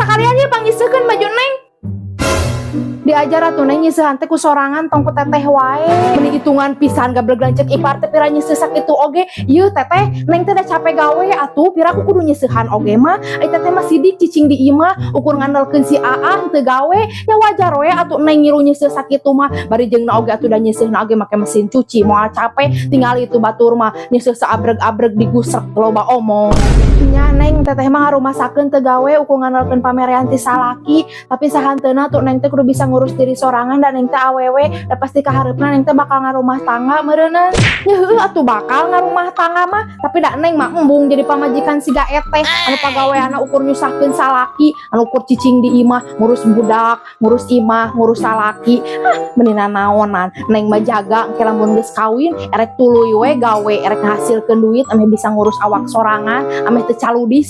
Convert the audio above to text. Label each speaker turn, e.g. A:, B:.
A: sakalian ieu pangiseukeun baju neng. Diajar atuh neng nyiseuhan teh ku sorangan tong ku teteh wae. Meni hitungan pisan gablek lancet ipar teh pira nyiseuh sakitu oge. Ieu teteh neng teh da capek gawe atuh pira ku kudu nyiseuhan oge mah. Ai teteh mah sidik cicing di imah ukur ngandalkeun si Aa teu gawe. Ya wajar we atuh neng ngiru nyiseuh sakitu mah. Bari jeungna oge atuh da nyiseuhna oge make mesin cuci moal capek tinggal itu batur mah nyiseuh saabreg-abreg digusrek loba omong. Nya neng teteh mah ngarumasakeun teu gawe ukur ngandalkeun pamerean ti salaki, tapi sahanteuna tuh neng teh kudu bisa ngurus diri sorangan dan neng teh awewe da pasti kahareupna neng teh bakal ngarumah tangga meureunna. Nya heueuh atuh bakal ngarumah tangga mah, tapi da neng mah embung jadi pamajikan si gaeteh anu pagaweanna ukur nyusahkeun salaki, anu ukur cicing di imah, ngurus budak, ngurus imah, ngurus salaki. Menina naonan, neng mah jaga engke lamun geus kawin erek tuluy we gawe, erek ngahasilkeun duit ame bisa ngurus awak sorangan, ame teu caludis.